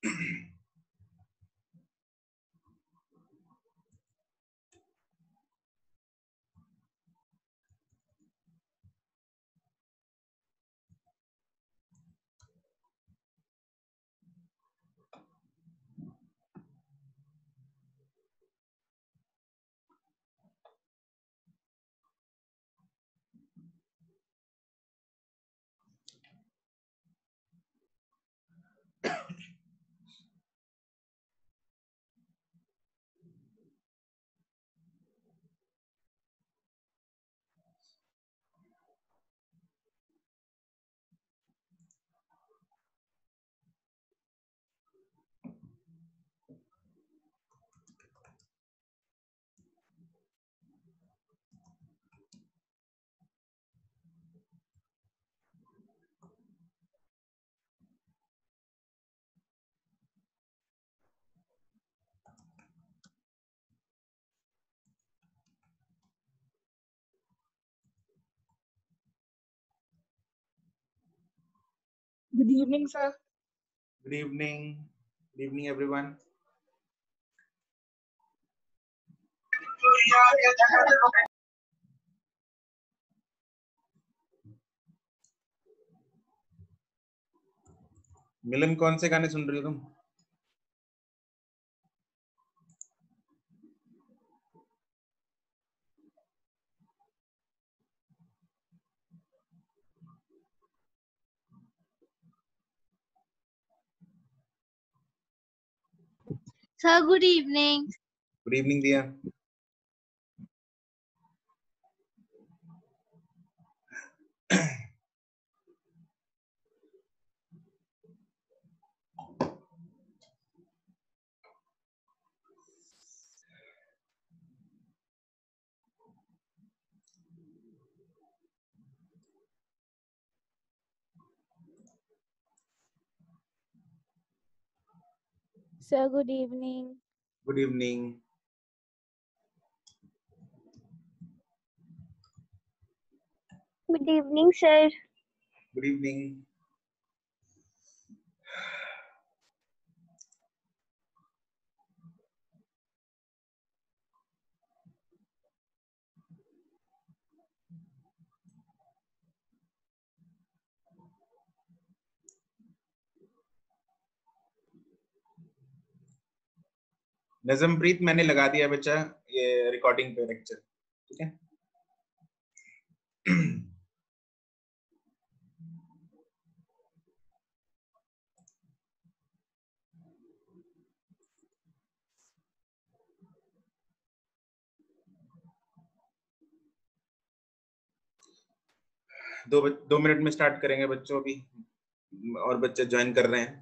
Good evening, sir. Good evening. Good evening, everyone. मिलन, कौन से गाने सुन रही हो तुम? Sir, good evening. Good evening, Diya. Sir, good evening. Good evening. Good evening, sir. Good evening. नजमप्रीत, मैंने लगा दिया बच्चा ये रिकॉर्डिंग पे लेक्चर, ठीक है? दो मिनट में स्टार्ट करेंगे बच्चों, अभी और बच्चे ज्वाइन कर रहे हैं।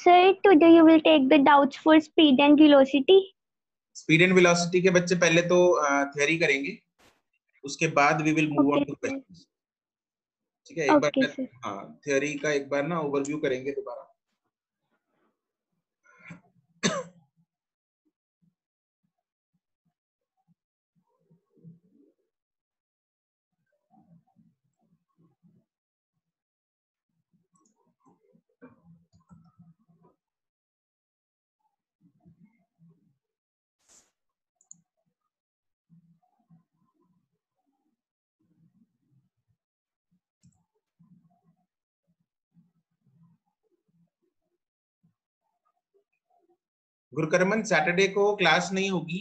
Sir, today you will take the doubts for speed and velocity. Speed and velocity के बच्चे पहले तो थ्योरी करेंगे, उसके बाद we will move on to questions, ठीक है? एक बार हाँ, थ्योरी का एक बार ना ओवरव्यू करेंगे दोबारा। गुरुकरमन, सैटरडे को क्लास नहीं होगी,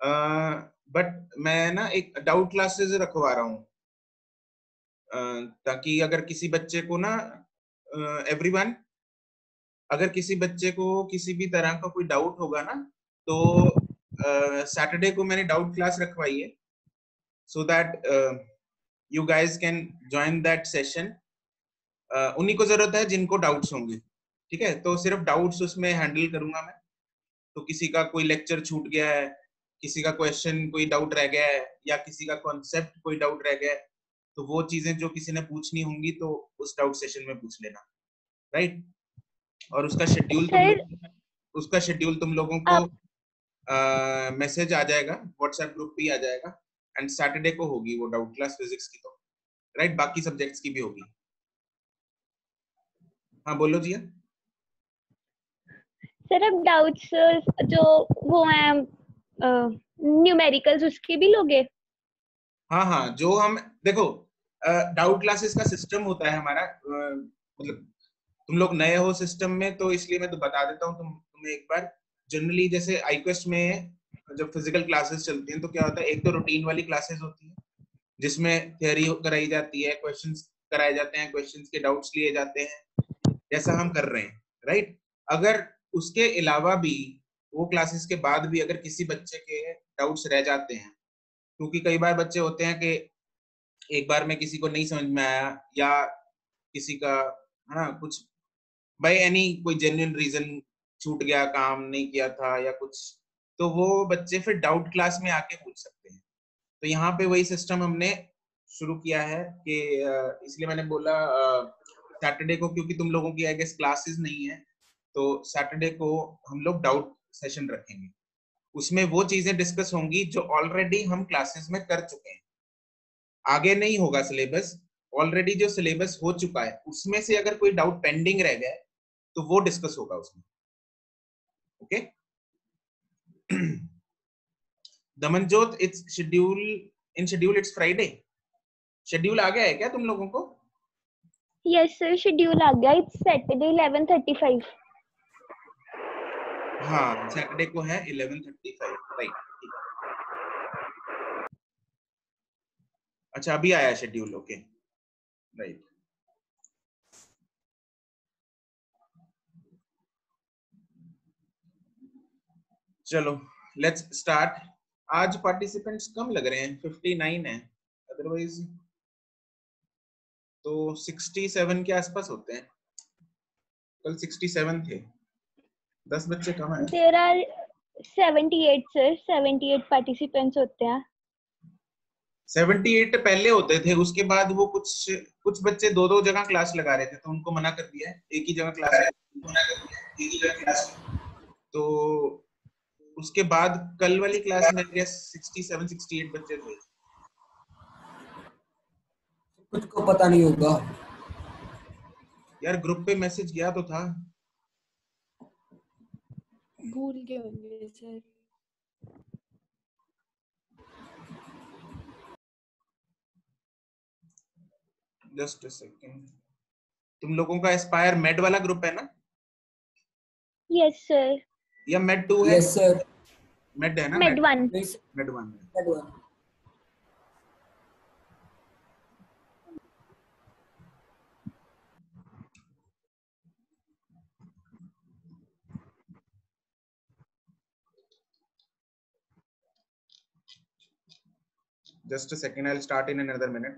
बट मैं ना एक डाउट क्लासेस रखवा रहा हूँ, ताकि अगर किसी बच्चे को ना एवरीवन, अगर किसी बच्चे को किसी भी तरह का कोई डाउट होगा ना, तो सैटरडे को मैंने डाउट क्लास रखवाई है, so that you guys can join that session. उन्हीं को जरूरत है जिनको डाउट्स होंगे, ठीक है? तो सिर्फ डाउट्स उसमें हैंडल करूंगा मैं। तो किसी का कोई लेक्चर छूट गया है, किसी का क्वेश्चन कोई डाउट रह गया है, या किसी का कॉन्सेप्ट कोई डाउट रह गया है, तो वो चीजें जो किसी ने पूछनी होंगी तो उस डाउट सेशन में पूछ लेना, राइट? और उसका शेड्यूल तुम लोगों को मैसेज आ जाएगा, व्हाट्सएप ग्रुप पे आ जाएगा, एंड सैटरडे को होगी वो डाउट क्लास फिजिक्स की, तो राइट, बाकी सब्जेक्ट्स की भी होगी। हाँ बोलो जिया। सर अब डाउट्स जो वो हैं न्यूमेरिकल्स उसके भी लोगे? हाँ हाँ, जो हम देखो डाउट क्लासेस का सिस्टम होता है हमारा, मतलब तुम लोग नए हो सिस्टम में तो इसलिए मैं तो बता देता हूँ तुम्हें एक बार। जनरली जैसे आईक्वेस्ट में जब फिजिकल क्लासेस चलती हैं तो क्या होता है, एक तो रूटीन वाली क्लासेस होती है जिसमें थियरी कराई जाती है, क्वेश्चंस कराए जाते हैं, क्वेश्चंस के डाउट्स लिए जाते हैं, जैसा हम कर रहे हैं, राइट। अगर उसके अलावा भी वो क्लासेस के बाद भी अगर किसी बच्चे के डाउट्स रह जाते हैं, क्योंकि कई बार बच्चे होते हैं कि एक बार में किसी को नहीं समझ में आया, या किसी का है ना कुछ बाय एनी कोई जेन्युइन रीजन छूट गया, काम नहीं किया था या कुछ, तो वो बच्चे फिर डाउट क्लास में आके पूछ सकते हैं। तो यहाँ पे वही सिस्टम हमने शुरू किया है कि इसलिए मैंने बोला सैटरडे को, क्योंकि तुम लोगों की आई गेस क्लासेस नहीं है, तो सैटरडे को हम लोग डाउट सेशन रखेंगे। उसमें वो चीजें डिस्कस होंगी जो ऑलरेडी हम क्लासेस में कर चुके हैं, आगे नहीं होगा सिलेबस। ऑलरेडी जो सिलेबस हो चुका है उसमें से अगर कोई डाउट पेंडिंग रह गया तो वो डिस्कस होगा उसमें, okay. Damanjot, it's schedule in schedule it's Friday. Schedule आ गया है क्या तुम लोगों को? यस सर, शेड्यूल आ गया। It's Saturday 11:35। हाँ सैटरडे को है 11:35, राइट, ठीक है। अच्छा अभी आया शेड्यूल, ओके, राइट। चलो लेट्स स्टार्ट। आज पार्टिसिपेंट्स कम लग रहे हैं, 59 है, अदरवाइज तो 67 के आसपास होते हैं। कल 67 थे, 10 बच्चे कम है। देयर आर 78 सर, 78 पार्टिसिपेंट्स होते हैं। 78 पहले होते थे, उसके बाद वो कुछ बच्चे दो दो जगह क्लास लगा रहे थे तो उनको मना कर दिया है, एक ही जगह क्लास। तो उसके बाद कल वाली क्लास में 67 68 बच्चे थे। कुछ को पता नहीं होगा यार ग्रुप पे मैसेज गया तो था। भूल गए होंगे सर। Just a second. तुम लोगों का एस्पायर मेड वाला ग्रुप है ना, यस सर। या मेड 2 है? यस सर मेड है ना, मेड 1। मेड 1 है। Just a second, I'll start in another minute.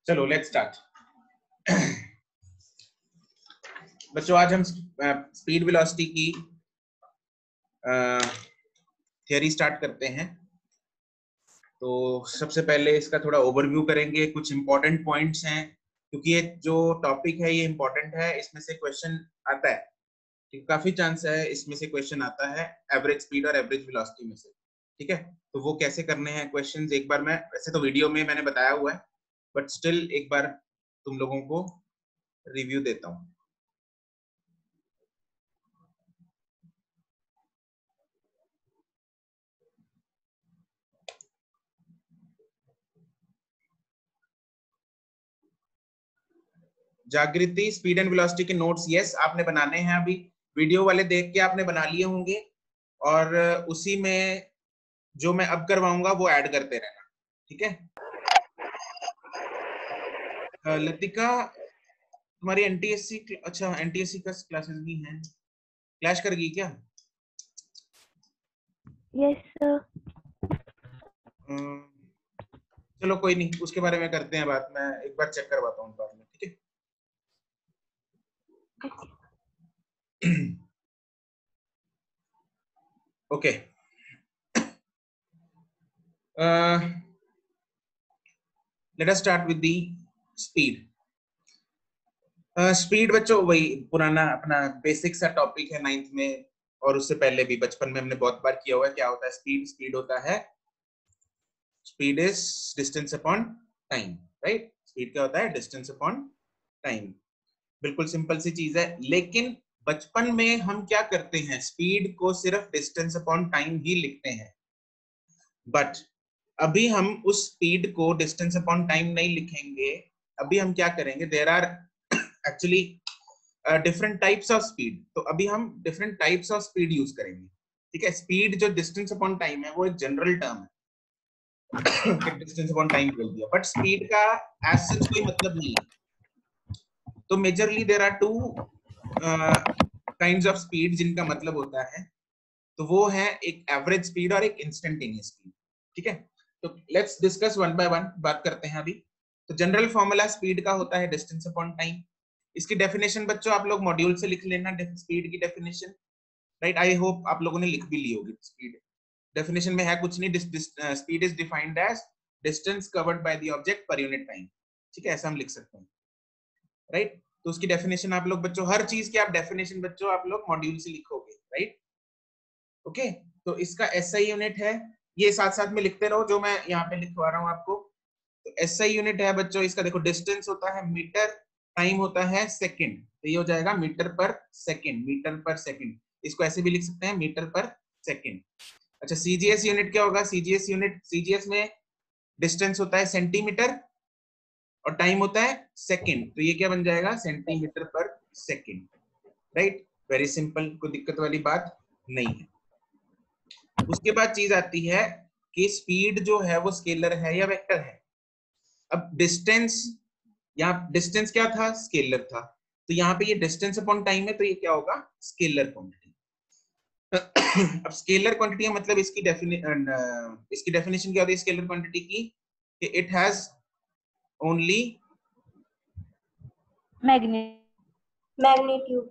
चलो लेट्स स्टार्ट। बच्चों आज हम स्पीड वेलोसिटी की थियरी स्टार्ट करते हैं। तो सबसे पहले इसका थोड़ा ओवरव्यू करेंगे, कुछ इंपॉर्टेंट पॉइंट्स हैं, क्योंकि ये जो टॉपिक है ये इंपॉर्टेंट है, इसमें से क्वेश्चन आता है, काफी चांस है इसमें से क्वेश्चन आता है एवरेज स्पीड और एवरेज वेलोसिटी में से, ठीक है। तो वो कैसे करने हैं क्वेश्चंस, एक बार मैं वैसे तो वीडियो में मैंने बताया हुआ है, बट स्टिल एक बार तुम लोगों को रिव्यू देता हूं। जागृति, स्पीड एंड वेलोसिटी के नोट्स यस आपने बनाने हैं, अभी वीडियो वाले देख के आपने बना लिए होंगे, और उसी में जो मैं अब करवाऊंगा वो ऐड करते रहना, ठीक है। लतिका तुम्हारी एनटीएससी, अच्छा एनटीएससी का क्लासेस भी हैं, क्लैश करेगी क्या? Yes, sir. चलो कोई नहीं, उसके बारे में करते हैं बात, मैं एक बार चेक करवाता हूँ बाद में, ठीक है? Okay, let us start with the speed. Speed बच्चों वही पुराना अपना बेसिक सा टॉपिक है 9th में, और उससे पहले भी बचपन में हमने बहुत बार किया हुआ है। क्या होता है स्पीड? स्पीड होता है, speed is distance upon time, right? Speed क्या होता है? Distance upon time. बिल्कुल सिंपल सी चीज है, लेकिन बचपन में हम क्या करते हैं, स्पीड को सिर्फ डिस्टेंस अपॉन टाइम ही लिखते हैं। बट अभी हम उस स्पीड को डिस्टेंस अपॉन टाइम नहीं लिखेंगे। अभी हम क्या करेंगे, there are actually different types of speed. तो अभी हम different types of speed use करेंगे, ठीक है? स्पीड जो डिस्टेंस अपॉन टाइम है वो एक जनरल टर्म है, डिस्टेंस अपॉन टाइम बोल दिया, बट स्पीड का एज सच कोई मतलब नहीं है। तो majorly there are two kinds of speed जिनका मतलब होता है, तो वो है एक एवरेज स्पीड और एक इंस्टेंटेनियस स्पीड, ठीक है? तो let's discuss one by one, बात करते हैं अभी। तो जनरल फॉर्मूला स्पीड का होता है डिस्टेंस अपॉन टाइम। इसकी डेफिनेशन बच्चों आप लोग मॉड्यूल से लिख लेना, स्पीड की डेफिनेशन, राइट? आई होप आप लोगों ने लिख भी ली होगी। स्पीड डेफिनेशन में है कुछ नहीं, speed is defined as distance covered by the object per unit time, ठीक है? ऐसा हम लिख सकते हैं, राइट? तो उसकी डेफिनेशन आप लोग बच्चों, हर चीज की आप डेफिनेशन बच्चों आप लोग मॉड्यूल से लिखोगे, राइट? ओके, तो इसका एसआई यूनिट है, ये साथ साथ में लिखते रहो जो मैं यहाँ पे लिखवा रहा हूँ आपको। तो एसआई यूनिट है बच्चों इसका, देखो डिस्टेंस होता है मीटर, टाइम होता है सेकंड, तो ये हो जाएगा मीटर पर सेकंड, मीटर पर सेकंड। इसको ऐसे भी लिख सकते हैं, मीटर पर सेकंड। अच्छा, सीजीएस यूनिट क्या होगा? सीजीएस यूनिट, सीजीएस में डिस्टेंस होता है सेंटीमीटर और टाइम होता है सेकंड, तो ये क्या बन जाएगा? सेंटीमीटर पर सेकंड, राइट? वेरी सिंपल, कोई दिक्कत वाली बात नहीं है। उसके बाद चीज आती है कि स्पीड जो है वो स्केलर है या वेक्टर है। अब डिस्टेंस, यहाँ डिस्टेंस क्या था? स्केलर था, तो यहाँ पे ये डिस्टेंस अपॉन टाइम है, तो ये क्या होगा? Scalar quantity. अब स्केलर क्वांटिटी मतलब इसकी डेफिनेशन क्या होती है स्केलर क्वांटिटी की? कि it has only Magnitude.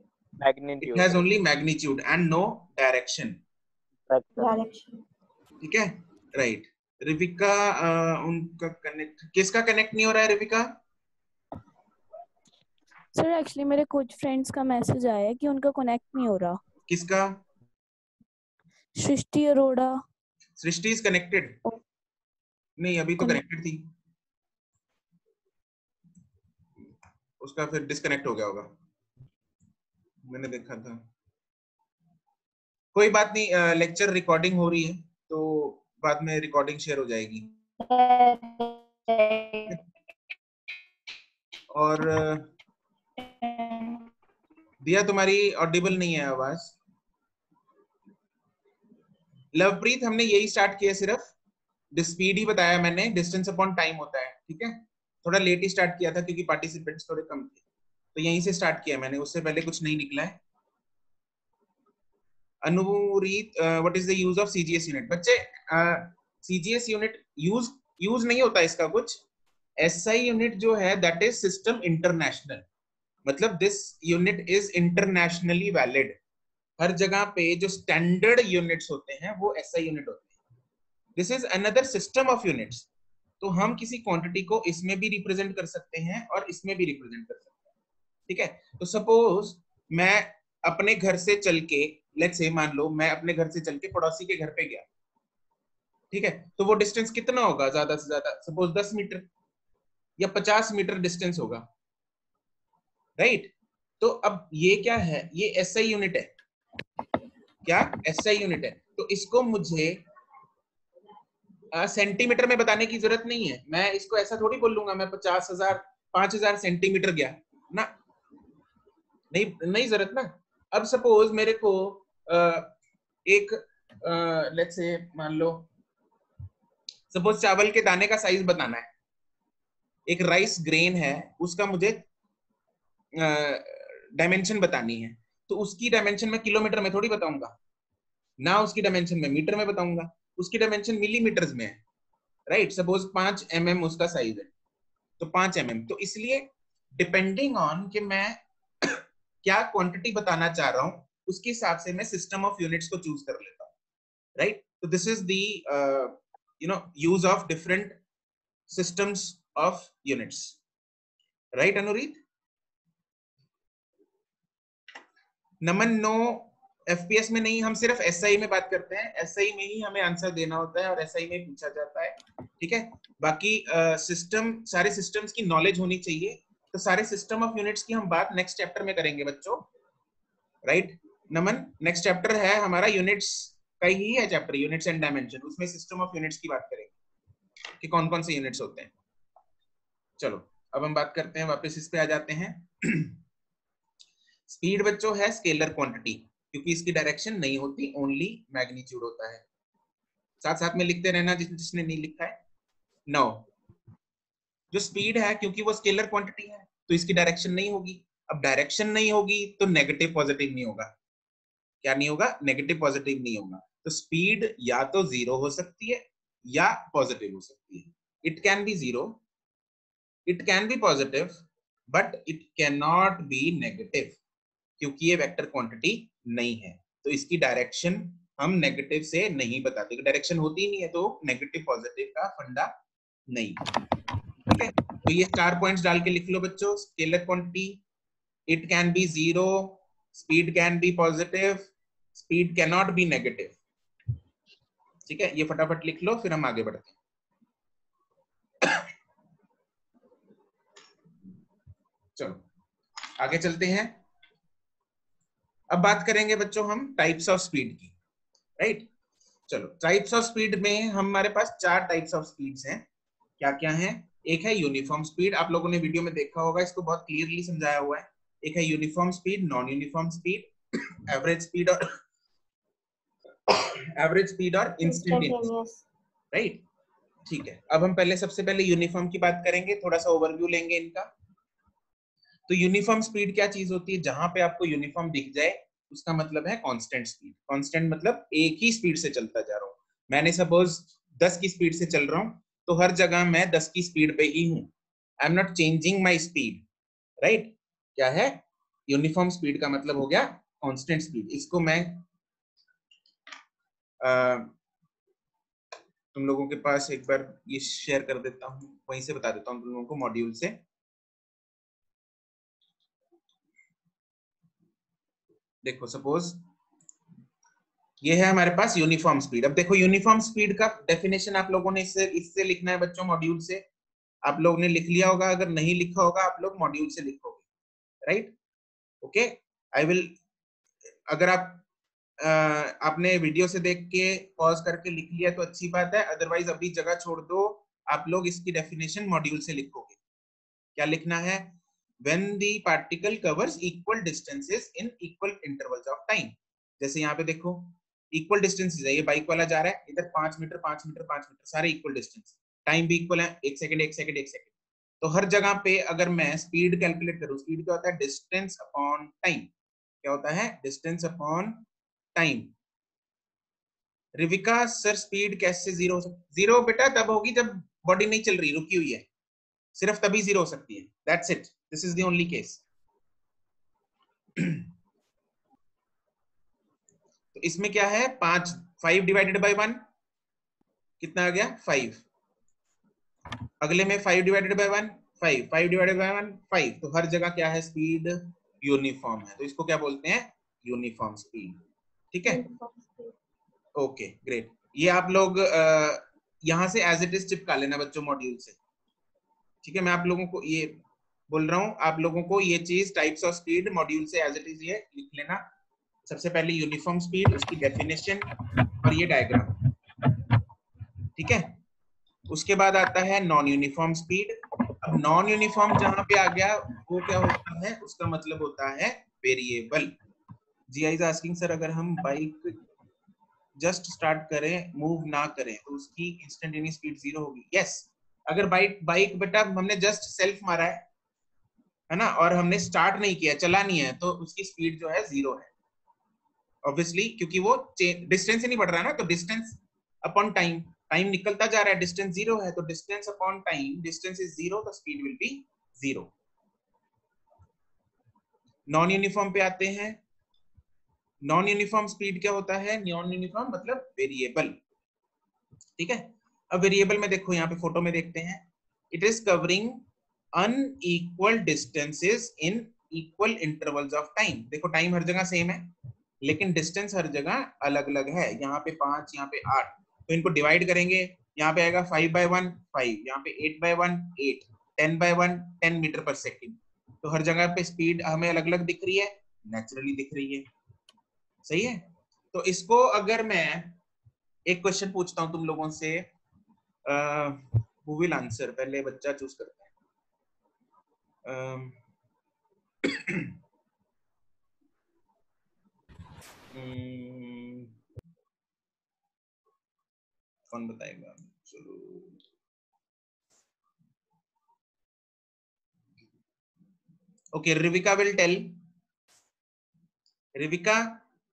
It has only magnitude and no direction, Direction. ठीक है? राइट। रिविका, उनका कनेक्ट, किसका कनेक्ट नहीं हो रहा है रिविका? सर एक्चुअली मेरे कुछ फ्रेंड्स का मैसेज आया है कि उनका कनेक्ट नहीं हो रहा। किसका? सृष्टि अरोड़ा। सृष्टि इज कनेक्टेड? नहीं, अभी तो कनेक्टेड थी, उसका फिर डिस्कनेक्ट हो गया होगा, मैंने देखा था। कोई बात नहीं, लेक्चर रिकॉर्डिंग हो रही है तो बाद में रिकॉर्डिंग शेयर हो जाएगी। और दिया तुम्हारी ऑडिबल नहीं है आवाज। लवप्रीत, हमने यही स्टार्ट किया, सिर्फ स्पीड ही बताया मैंने, डिस्टेंस अपॉन टाइम होता है, ठीक है? थोड़ा लेट ही स्टार्ट किया था क्योंकि पार्टिसिपेंट्स थोड़े कम थे, तो यहीं से स्टार्ट किया मैंने, उससे पहले कुछ नहीं निकला है। Anureet, what is the use of CGS unit? बच्चे सीजीएस यूनिट यूज नहीं होता इसका कुछ। एसआई यूनिट जो है दैट इज सिस्टम इंटरनेशनल, मतलब this unit is internationally valid. हर जगह पे जो स्टैंडर्ड यूनिट्स होते हैं वो एसआई यूनिट होते हैं। This is another system of units. तो हम किसी क्वांटिटी को इसमें भी रिप्रेजेंट कर सकते हैं और इसमें भी रिप्रेजेंट कर सकते हैं, ठीक है? तो सपोज मैं अपने घर से चल के, लेट्स से मान लो मैं अपने घर से चल के पड़ोसी के घर पे गया, ठीक है? तो वो डिस्टेंस कितना होगा? ज्यादा से ज्यादा सपोज 10 मीटर या 50 मीटर डिस्टेंस होगा, राइट? तो अब ये क्या है? ये एसआई यूनिट है। क्या? एसआई यूनिट है। तो इसको मुझे सेंटीमीटर में बताने की जरूरत नहीं है। मैं इसको ऐसा थोड़ी बोल लूंगा मैं 5000 सेंटीमीटर गया ना, नहीं जरूरत ना। अब सपोज मेरे को एक लेट्स से मान लो सपोज चावल के दाने का साइज बताना है, एक राइस ग्रेन है, उसका मुझे डायमेंशन बतानी है। तो उसकी डायमेंशन मैं किलोमीटर में थोड़ी बताऊंगा ना, उसकी डायमेंशन में मीटर में बताऊंगा, उसकी डायमेंशन मिलीमीटर्स में है, राइट। सपोज 5 mm उसका साइज है, तो 5 mm, तो इसलिए डिपेंडिंग ऑन कि मैं क्या क्वांटिटी बताना चाह रहा हूं, उसके हिसाब से मैं सिस्टम ऑफ यूनिट्स को चूज कर लेता हूं, राइट। तो this is the use of different systems of units, right Anureet. Naman no, FPS में नहीं, हम सिर्फ एसआई में बात करते हैं, एसआई में ही हमें आंसर देना होता है और एसआई में पूछा जाता है, ठीक है। बाकी सिस्टम, सारे सिस्टम्स की नॉलेज होनी चाहिए। तो सारे सिस्टम ऑफ यूनिट्स की हम बात नेक्स्ट चैप्टर में करेंगे बच्चों, राइट। नमन, नेक्स्ट चैप्टर है हमारा यूनिट्स का ही है चैप्टर, यूनिट्स एंड डायमेंशन, उसमें सिस्टम ऑफ यूनिट्स की बात करेंगे कि कौन कौन से यूनिट्स होते हैं। चलो अब हम बात करते हैं, वापस इस पे आ जाते हैं। स्पीड बच्चों है स्केलर क्वांटिटी, क्योंकि इसकी डायरेक्शन नहीं होती, ओनली मैग्नीट्यूड होता है। साथ साथ में लिखते रहना जिसने नहीं लिखा है। नो, जो स्पीड है क्योंकि वो स्केलर क्वांटिटी है तो इसकी डायरेक्शन नहीं होगी। अब डायरेक्शन नहीं होगी तो नेगेटिव पॉजिटिव नहीं होगा। क्या नहीं होगा? नेगेटिव पॉजिटिव नहीं होगा। तो स्पीड या तो जीरो हो सकती है या पॉजिटिव हो सकती है। It can be zero, it can be positive, but it can not be negative, क्योंकि ये वेक्टर क्वांटिटी नहीं है। तो इसकी डायरेक्शन हम नेगेटिव से नहीं बताते, डायरेक्शन होती ही नहीं है तो नेगेटिव पॉजिटिव का फंडा नहीं, ठीक है। तो ये 4 पॉइंट्स डाल के लिख लो बच्चों। Scalar quantity, it can be zero, speed can be positive, speed can not be negative, ठीक है। ये फटाफट लिख लो, फिर हम आगे बढ़ते हैं। चलो आगे चलते हैं। अब बात करेंगे बच्चों हम टाइप्स ऑफ स्पीड की, राइट। चलो टाइप्स ऑफ स्पीड में हमारे पास 4 टाइप्स ऑफ स्पीड्स हैं। क्या क्या है? एक है यूनिफॉर्म स्पीड, आप लोगों ने वीडियो में देखा होगा, इसको बहुत क्लियरली समझाया हुआ है। एक है uniform speed, non uniform speed, average speed और इंस्टेंटेनियस, राइट। ठीक है, अब हम पहले सबसे पहले यूनिफॉर्म की बात करेंगे, थोड़ा सा ओवरव्यू लेंगे इनका। तो यूनिफॉर्म स्पीड क्या चीज होती है? जहां पे आपको यूनिफॉर्म दिख जाए उसका मतलब है कांस्टेंट स्पीड। कांस्टेंट मतलब एक ही स्पीड से चलता जा रहा हूं। मैंने सपोज 10 की स्पीड से चल रहा हूं तो हर जगह मैं 10 की स्पीड पे ही हूं। I am not changing my speed, right. क्या है? यूनिफॉर्म स्पीड का मतलब हो गया कांस्टेंट स्पीड। इसको मैं तुम लोगों के पास एक बार ये शेयर कर देता हूं, वहीं से बता देता हूं तुम लोगों को मॉड्यूल से। देखो सपोज ये है हमारे पास यूनिफॉर्म स्पीड। अब देखो यूनिफॉर्म स्पीड का डेफिनेशन आप लोगों ने इससे लिखना है बच्चों, मॉड्यूल से। आप लोगों ने लिख लिया होगा, अगर नहीं लिखा होगा आप लोग मॉड्यूल से लिखोगे, राइट। ओके, आई विल, अगर आपने वीडियो से देख के पॉज करके लिख लिया तो अच्छी बात है, अदरवाइज अभी जगह छोड़ दो, आप लोग इसकी डेफिनेशन मॉड्यूल से लिखोगे। क्या लिखना है? when the particle covers equal distances in equal intervals of time। जैसे यहाँ पे देखो इक्वल डिस्टेंस है, ये बाइक वाला जा रहा है इधर 5 मीटर 5 मीटर 5 मीटर, सारे इक्वल डिस्टेंस, टाइम भी इक्वल है, 1 सेकंड 1 सेकंड 1 सेकंड। तो हर जगह पे अगर मैं स्पीड कैलकुलेट करूं, स्पीड क्या होता है? Distance upon time. क्या होता है? Distance upon time. Rivika sir speed कैसे जीरो हो सकती? जीरो बेटा तब होगी जब बॉडी नहीं चल रही, रुकी हुई है, सिर्फ तभी जीरो हो सकती है। That's it, this is the only case. तो इसमें क्या है? 5 डिवाइडेड बाय 1 कितना आ गया? 5। अगले में 5 डिवाइडेड बाय 1 5, 5 डिवाइडेड बाय 1 5। तो हर जगह क्या है? स्पीड यूनिफॉर्म है, तो इसको क्या बोलते हैं? यूनिफॉर्म स्पीड, ठीक है। ओके ग्रेट, ये आप लोग यहां से एज इट इज चिपका लेना बच्चों मॉड्यूल से, ठीक है। मैं आप लोगों को ये बोल रहा हूँ, आप लोगों को ये चीज टाइप्स ऑफ स्पीड मॉड्यूल से एज इट इज ये लिख लेना। सबसे पहले यूनिफॉर्म स्पीड, उसकी डेफिनेशन और ये डायग्राम, ठीक है। उसके बाद आता है नॉन यूनिफॉर्म स्पीड। अब नॉन यूनिफॉर्म जहां पे आ गया वो क्या होता है? उसका मतलब होता है वेरिएबल। जी आई इज आस्किंग सर अगर हम बाइक जस्ट स्टार्ट करें, मूव ना करें तो उसकी इंस्टेंटेनियस स्पीड जीरो होगी? यस, अगर बाइक बेटा हमने जस्ट सेल्फ मारा है है ना, और हमने स्टार्ट नहीं किया, चला नहीं है, तो उसकी स्पीड जो है 0 है ऑब्वियसली, क्योंकि वो डिस्टेंस ही नहीं बढ़ रहा है ना, तो डिस्टेंस अपॉन टाइम, टाइम निकलता जा रहा है, डिस्टेंस 0 है, तो distance upon time, distance is 0, तो speed will be 0। Non uniform पे आते हैं। नॉन यूनिफॉर्म स्पीड क्या होता है? नॉन यूनिफॉर्म मतलब वेरिएबल, ठीक है। अब वेरिएबल में देखो, यहाँ पे फोटो में देखते हैं, it is covering unequal distances in equal intervals of time. देखो टाइम हर जगह सेम है, लेकिन डिस्टेंस हर जगह अलग अलग है। यहाँ पे 5, यहाँ पे 8, तो इनको डिवाइड करेंगे, यहाँ पे आएगा 5/1 5, यहाँ पे 8/1 8, 10/1 10 मीटर पर सेकेंड। तो हर जगह पे स्पीड हमें अलग अलग दिख रही है, नेचुरली दिख रही है, सही है। तो इसको अगर मैं एक क्वेश्चन पूछता हूं तुम लोगों से, हु विल आंसर? पहले बच्चा चूज करते हैं। कौन बताएगा? चलो, ओके, रिविका विल टेल। रिविका,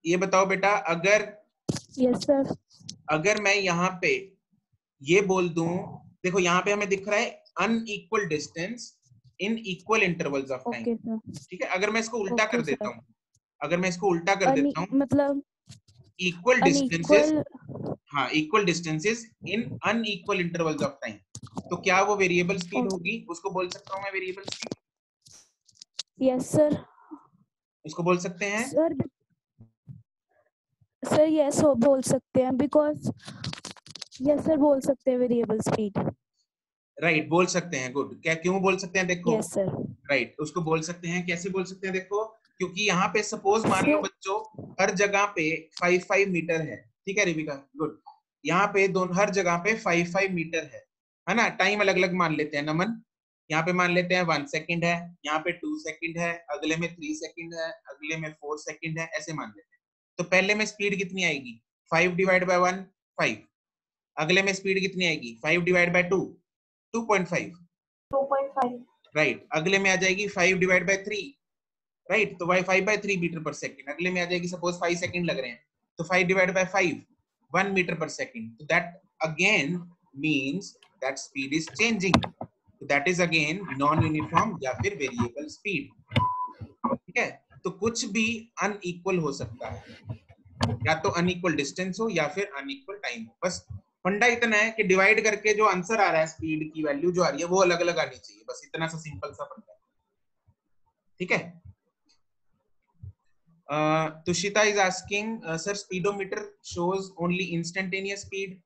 ये बताओ बेटा, अगर यस सर। अगर मैं यहाँ पे ये बोल दूं, देखो यहाँ पे हमें दिख रहा है unequal distance in equal intervals of time, okay sir. ठीक है। अगर मैं इसको उल्टा कर ओके देता सर। हूँ, अगर मैं इसको उल्टा कर देता हूँ, मतलब इक्वल डिस्टेंसेस, अनइक्वल। हाँ, equal distances in unequal intervals of time, तो क्या वो वेरिएबल स्पीड होगी? उसको बोल सकता हूँ मैं वेरिएबल स्पीड, यस सर। उसको बोल सकते हैं। सर सर यस हो बोल सकते हैं, बिकॉज यस सर बोल सकते हैं वेरिएबल स्पीड। राइट, बोल सकते हैं, गुड। क्या, क्यों बोल सकते हैं? देखो, यस सर। राइट, उसको बोल सकते हैं। कैसे बोल सकते हैं? देखो, क्योंकि यहाँ पे सपोज मान लो बच्चों, हर जगह पे 5 मीटर है, ठीक है रिविका, गुड। यहाँ पे दोनों हर जगह पे 5 मीटर है ना। टाइम अलग अलग मान लेते हैं नमन, यहाँ पे मान लेते हैं 1 सेकंड है, यहाँ पे 2 सेकंड है, अगले में 3 सेकंड है, अगले में 4 सेकंड है, ऐसे मान लेते हैं। तो पहले में स्पीड कितनी आएगी? 5 डिवाइड बाय 1 5, अगले में स्पीड कितनी आएगी? 5 डिवाइड बाय 2 2.5, 2.5। राइट। अगले में आ जाएगी 5 डिवाइड बाय 3, राइट, तो 5/3 मीटर पर सेकंड। अगले में आ जाएगी, सपोज 5 सेकंड लग रहे हैं, तो 5 डिवाइड बाय 5 1 मीटर पर सेकंड। तो that again means that speed is changing, तो that is again non uniform या फिर वेरिएबल स्पीड, ठीक है। तो कुछ भी अनइक्वल हो सकता है, या तो अनइक्वल डिस्टेंस हो या फिर अनइक्वल टाइम हो। बस फंडा इतना है कि डिवाइड करके जो आंसर आ रहा है, स्पीड की वैल्यू जो आ रही है, वो अलग अलग आनी चाहिए, बस इतना सा सिंपल सा फंडा है, ठीक है। Tushita is asking, sir, speedometer shows only instantaneous speed.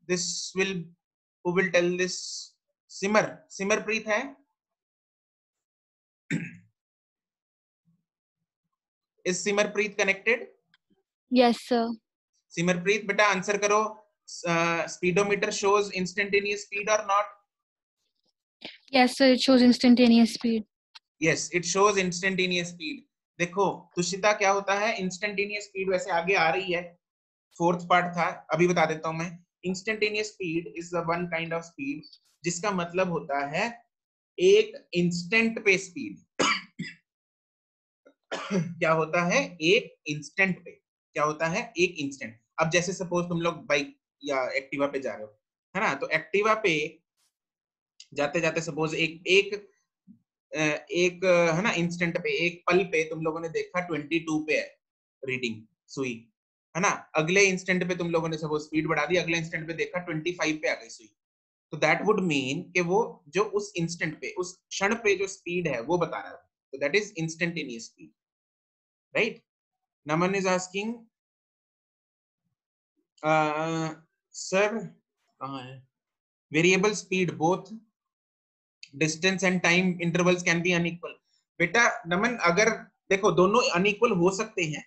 This will, who will tell this? Simarpreet है? Is Simarpreet connected? Yes, sir. Simarpreet, बेटा आंसर करो, speedometer shows instantaneous speed or not? Yes, sir. It shows instantaneous speed. Yes, it shows instantaneous speed. देखो तुषिता, क्या होता है instantaneous speed? वैसे आगे आ रही है, 4th पार्ट था, अभी बता देता हूं मैं। Instantaneous speed is the one kind of speed जिसका मतलब होता है एक इंस्टेंट पे स्पीड। क्या होता है? एक इंस्टेंट पे। क्या होता है? एक इंस्टेंट। अब जैसे सपोज तुम लोग बाइक या एक्टिवा पे जा रहे हो, है ना, तो एक्टिवा पे जाते जाते सपोज एक है ना, इंस्टेंट पे, एक पल पे तुम लोगों ने देखा 22 पे है रीडिंग सुई, है ना। अगले इंस्टेंट पे तुम लोगों ने सपोज स्पीड बढ़ा दी, अगले इंस्टेंट पे देखा 25 पे आ गई सुई। तो दैट वुड मीन कि वो जो उस इंस्टेंट पे, उस क्षण पे जो स्पीड है वो बता रहा है, तो that is instantaneous speed, right. Naman is asking, sir कहाँ है? Variable speed both distance and time intervals can be unequal. बेटा नमन, अगर देखो दोनों अनइक्वल हो सकते हैं,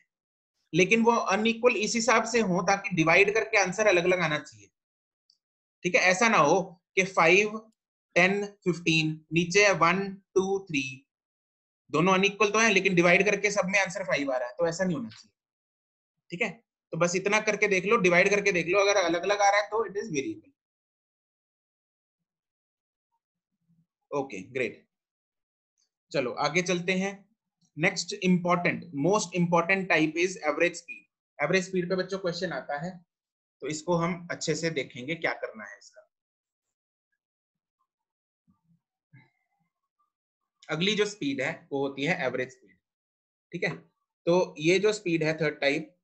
लेकिन वो अनइक्वल इस हिसाब से हो ताकि डिवाइड करके आंसर अलग अलग आना चाहिए, ठीक है। ऐसा ना हो कि 5 10 15 नीचे 1 2 3, दोनों अनइक्वल तो हैं लेकिन डिवाइड करके सब में आंसर 5 आ रहा है, तो ऐसा नहीं होना चाहिए, ठीक है। तो बस इतना करके देख लो, डिवाइड करके देख लो, अगर अलग अलग आ रहा है तो it is variable. Okay, great. चलो आगे चलते हैं। Next important, most important type is average speed. Average speed पे बच्चों क्वेश्चन आता है, तो इसको हम अच्छे से देखेंगे क्या करना है इसका। अगली जो स्पीड है वो होती है एवरेज स्पीड, ठीक है। तो ये जो स्पीड है थर्ड टाइप,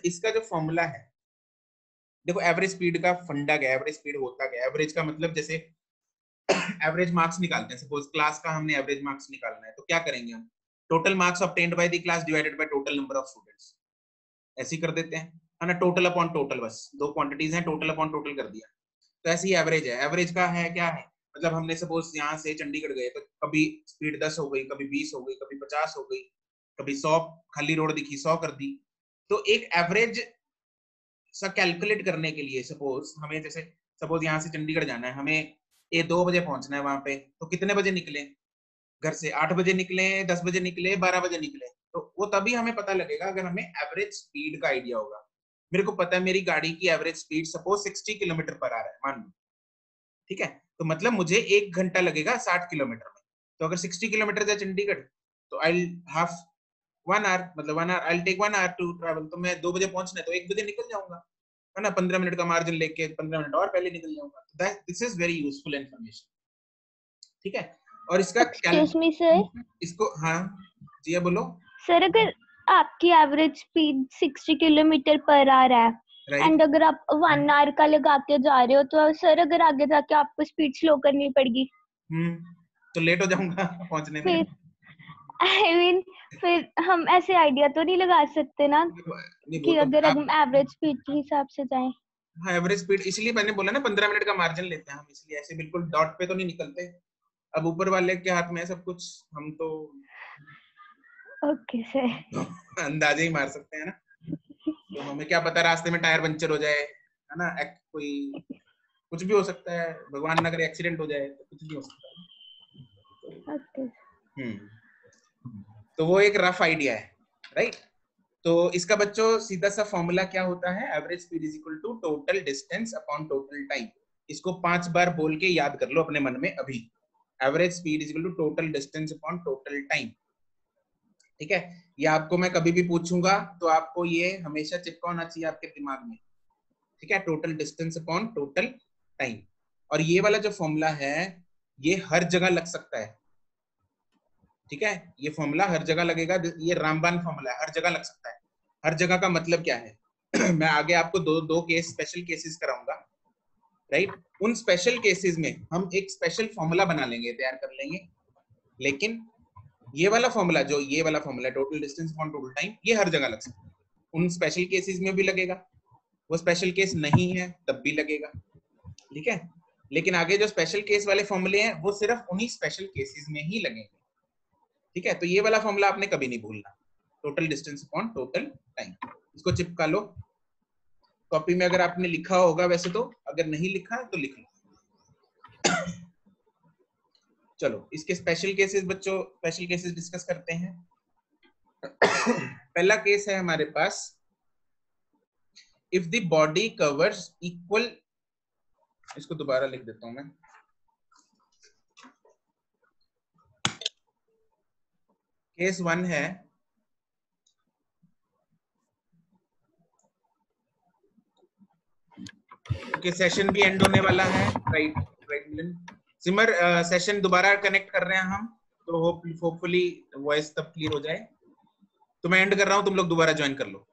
इसका जो फॉर्मूला है, देखो एवरेज स्पीड का फंडा क्या है, एवरेज स्पीड होता क्या है। एवरेज का मतलब जैसे एवरेज मार्क्स निकालते हैं, सपोज क्लास का हमने एवरेज मार्क्स निकालना है, तो क्या करेंगे हम, total marks obtained by the class divided by total number of students, ऐसे ही कर देते हैं, है ना। टोटल अपॉन टोटल, बस दो क्वांटिटीज हैं, टोटल अपॉन टोटल कर दिया। तो ऐसी एवरेज है। एवरेज का है क्या है, मतलब हमने सपोज यहाँ से चंडीगढ़ गए तो कभी स्पीड 10 हो गई, कभी 20 हो गई, कभी 50 हो गई, कभी 100, खाली रोड दिखी 100 कर दी। तो एक एवरेज सा कैलकुलेट करने के लिए सपोज हमें, जैसे सपोज यहाँ से चंडीगढ़ जाना है, हमें 2 बजे पहुंचना है वहां पे, तो कितने बजे निकले घर से, 8 बजे निकले, 10 बजे निकले, 12 बजे निकले। तो वो तभी हमें पता लगेगा अगर हमें एवरेज स्पीड का आइडिया होगा। मेरे को पता है मेरी गाड़ी की एवरेज स्पीड सपोज 60 किलोमीटर पर आ रहा है, मान लो, ठीक है। तो मतलब मुझे 1 घंटा लगेगा 60 किलोमीटर में। तो अगर 60 किलोमीटर है चंडीगढ़, तो आई हैव 1 आवर, मतलब 1 hour, I take 1 hour to travel. तो मैं 2 बजे पहुंचना है तो 1 बजे निकल जाऊंगा, है ना। 15 मिनट का मार्जिन लेके 15 मिनट और पहले निकल जाऊंगा। This is very useful information, ठीक है। और इसका एक्सक्यूज मी सर, इसको, हाँ जी बोलो सर अगर आपकी एवरेज स्पीड 60 किलोमीटर पर आ रहा है, राइट, एंड अगर आप 1 आवर का लगाते जा रहे हो, तो सर अगर आगे जाके आपको स्पीड स्लो करनी पड़ेगी, तो लेट हो जाऊंगा पहुंचने में। फिर आई मीन फिर हम ऐसे आइडिया तो नहीं लगा सकते ना नहीं, कि वो तो अगर आप, हम एवरेज स्पीड के हिसाब से जाएं। हाँ एवरेज स्पीड इसलिए मैंने बोला ना 15 मिनट का मार्जिन लेते हैं हम, इसलिए ऐसे बिल्कुल डॉट पे तो नहीं निकलते। अब ऊपर वाले के हाथ में है सब कुछ, हम तो ओके सर। अंदाजे ही मार सकते हैं ना। तो हमें क्या पता रास्ते में टायर पंचर हो जाए, है ना, कोई कुछ भी हो सकता है, भगवान ना करे एक्सीडेंट हो जाए, तो कुछ भी हो सकता है। ओके तो वो एक रफ आइडिया है, राइट। तो इसका बच्चों सीधा सा फॉर्मूला क्या होता है, average speed is equal to total distance upon total time. इसको 5 बार बोल के याद कर लो अपने मन में अभी। Average speed is equal to total distance upon total time, ठीक है। ये आपको मैं कभी भी पूछूंगा तो आपको ये हमेशा चिपका होना चाहिए आपके दिमाग में, ठीक है। Total distance upon total time. और ये वाला जो फॉर्मूला है ये हर जगह लग सकता है, ठीक है। ये फॉर्मूला हर जगह लगेगा, ये रामबान फॉर्मूला है, हर जगह लग सकता है। हर जगह का मतलब क्या है मैं आगे आपको दो केस, स्पेशल केसेस कराऊंगा, राइट। उन स्पेशल केसेस में हम एक स्पेशल फॉर्मूला बना लेंगे, तैयार कर लेंगे। लेकिन ये वाला फॉर्मूला, जो ये वाला formula total distance upon total time, ये हर जगह लग सकता है। उन स्पेशल केसेस में भी लगेगा, वो स्पेशल केस नहीं है तब भी लगेगा, ठीक है। लेकिन आगे जो स्पेशल केस वाले फॉर्मूले हैं वो सिर्फ उन्हीं स्पेशल केसेस में ही लगेंगे, ठीक है। तो ये वाला फॉर्मूला आपने कभी नहीं भूलना, total distance upon total time. इसको चिपका लो कॉपी में, अगर आपने लिखा होगा वैसे तो, अगर नहीं लिखा तो लिख लो। चलो इसके स्पेशल केसेस बच्चों, स्पेशल केसेस डिस्कस करते हैं। पहला केस है हमारे पास, if the body covers equal, इसको दोबारा लिख देता हूं मैं। केस 1 है, ओके सेशन भी एंड होने वाला है, राइट राइट मिलन। सिमर सेशन दोबारा कनेक्ट कर रहे हैं हम, तो होपफुली वॉइस तब क्लियर हो जाए। तो मैं एंड कर रहा हूं, तुम लोग दोबारा ज्वाइन कर लो।